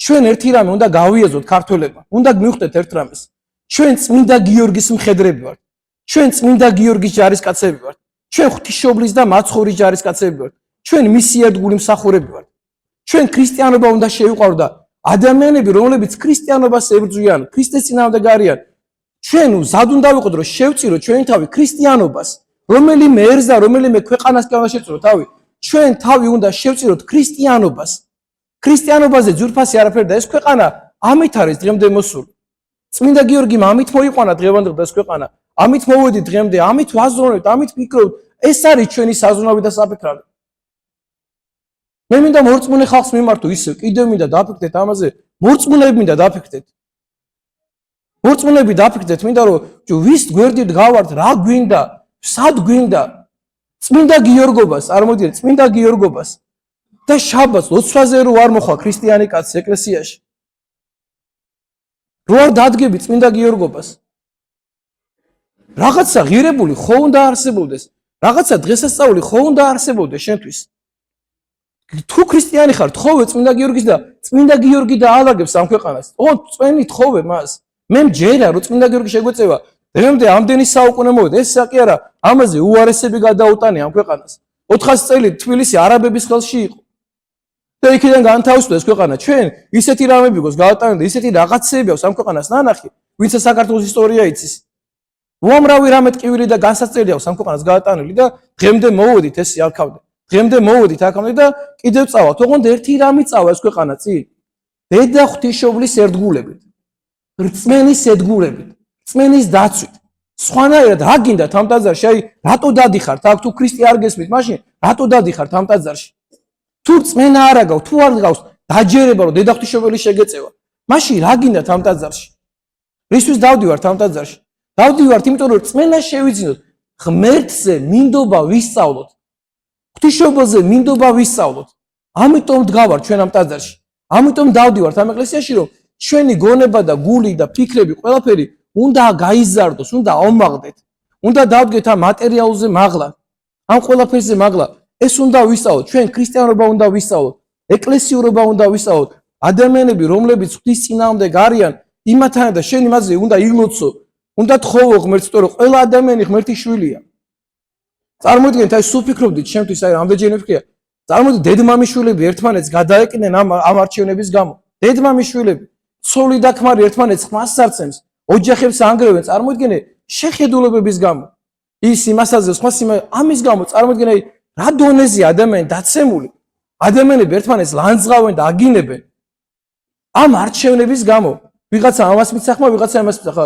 ჩვენ ერთი რამე უნდა გავიაზოთ ქართველებმა, უნდა მივხვდეთ ერთ რამეს. ჩვენ წმინდა გიორგის მხედრები ვართ. ჩვენ წმინდა გიორგის ჯარისკაცები ვართ. ჩვენ ღვთისმშობლის და მაცხოვრის ჯარისკაცები ვართ. ჩვენ მისი ერთგული მსახურები ვართ. ჩვენ ქრისტიანობა უნდა შევიყვაროთ და ადამიანები, რომლებიც ქრისტიანობას ებრძვიან, ქრისტეს წინააღმდეგ არიან, ჩვენ მზად უნდა ვიყოთ, რომ შევწიროთ ჩვენი თავი ქრისტიანობას, რომელიმე ერს და რომელიმე ქვეყანას კი უნდა შევწიროთ თავი. ჩვენ თავი უნდა შევწიროთ ქრისტიანობას. ქრისტიანობაზე ძვირფასი არაფერი და ეს ქვეყანა ამით არის დღემდე მოსული. წმინდა გიორგიმ ამით მოიყვანა დღევანდელ ეს ქვეყანა. ამით მოვედით დღემდე, ამით ვაზროვნებთ, ამით ვფიქრობთ. ეს არის ჩვენი საზრუნავი და საფიქრალი. მე მინდა მორწმუნე ხალხს მიმართო ისე, კიდევ მინდა დაფიქრდეთ ამაზე, მორწმუნეები მინდა დაფიქრდეთ. მორწმუნეები დაფიქრდეთ, მინდა რომ ვის გვერდით გავართ, რა გვინდა, სად გვინდა. წმინდა გიორგობას, წარმოდიეთ, წმინდა გიორგობას და შაბათს, ლოცვაზე რო არ მოხვა ქრისტიანი კაცი ეკლესიაში. რო არ დადგები წმინდა გიორგობას. რაღაცა ღირებული ხო უნდა არსებობდეს, რაღაცა დღესასწაული ხო უნდა არსებობდეს შენთვის. თუ ქრისტიანი ხარ, თხოვე წმინდა გიორგის და წმინდა გიორგი დაალაგებს ამ ქვეყანას. წვენი თხოვე მას. მე მჯერა რომ წმინდა გიორგი შეგვეწევა. დღემდე ამდენი საუკუნე მოვიდა, ეს საკი არა, ამაზე უარესები გადაუტანე ამ ქვეყანას. 400 წელი თბილისი არაბების ხელში იყო. და იქიდან განთავისუფლდა ეს ქვეყანა. ჩვენ ისეთი რამები გვაქვს გაატანეთ, ისეთი რაღაცეები აქვს ამ ქვეყანას ნანახი, ვინც საქართველოს ისტორია იცის. უამრავი რამე ტკივილი და განსაცდელი აქვს ამ ქვეყანას გაატანილი და დღემდე მოვედით ეს აქამდე. დღემდე მოვედით აქამდე და კიდევ წავალთ. ოღონდ ერთი რამე წავა ეს ქვეყანა წინ. დედა ღვთისმშობლის ერთგულებით. რწმენის ერთგულებით. რწმენის დაცვით. სხვანაირად რა გინდათ ამ ტაძარში? აი, რატო დადიხართ აქ თუ ქრისტე არ გესმით, მაშინ რატო დადიხართ ამ ტაძარში? თუ რწმენა არ აგავთ, თუ არ გავს დაჯერება რომ დედა ღვთისმშობელი შეგეწევა. მაშინ რა გინდათ ამ ტაძარში? რისთვის დავდივართ ამ ტაძარში? დავდივართ იმიტომ რომ რწმენა შევიძინოთ. ღმერთზე მინდობა ვისწავლოთ. ღვთისმშობელზე მინდობა ვისწავლოთ. ამიტომ დგავართ ჩვენ ამ ტაძარში. ამიტომ დავდივართ ამ ეკლესიაში რომ ჩვენი გონება და გული და ფიქრები ყველაფერი უნდა გაიზარდოს, უნდა აუმაღლდეთ. უნდა დავდგეთ ამ მატერიალზე მაღლა. ამ ყველაფერზე მაღლა. ეს უნდა ვისწავლოთ. ჩვენ ქრისტიანობა უნდა ვისწავლოთ. ეკლესიურობა უნდა ვისწავლოთ. ადამიანები, რომლებიც ღვთის წინააღმდეგ არიან, იმათთან და შენ იმაზე უნდა ილოცო. უნდა თხოვო ღმერთს, რომ ყველა ადამიანი ღმერთის შვილია. წარმოვიდგინეთ, აი სულ ფიქრობდით ჩემთვის, აი ამდენჯერ ვფიქრია. წარმოვიდგინეთ, დედმამიშვილები ერთმანეთს გადაეკიდნენ ამ არჩევნების გამო. დედმამიშვილები, ცოლი და ქმარი ერთმანეთს ხმას სარცემს, ოჯახებს ანგრევენ, წარმოვიდგინეთ, შეხედულებების გამო. ის იმასაზე ხმას ამის გამო, წარმოვიდგინეთ, რა დონეზე ადამიანი დაცემული. ადამიანები ერთმანეთს ლანძღავენ და აგინებენ. ამ არჩევნების გამო. ვიღაცა ამას მიცახმა, ვიღაცა ამას მიცახა.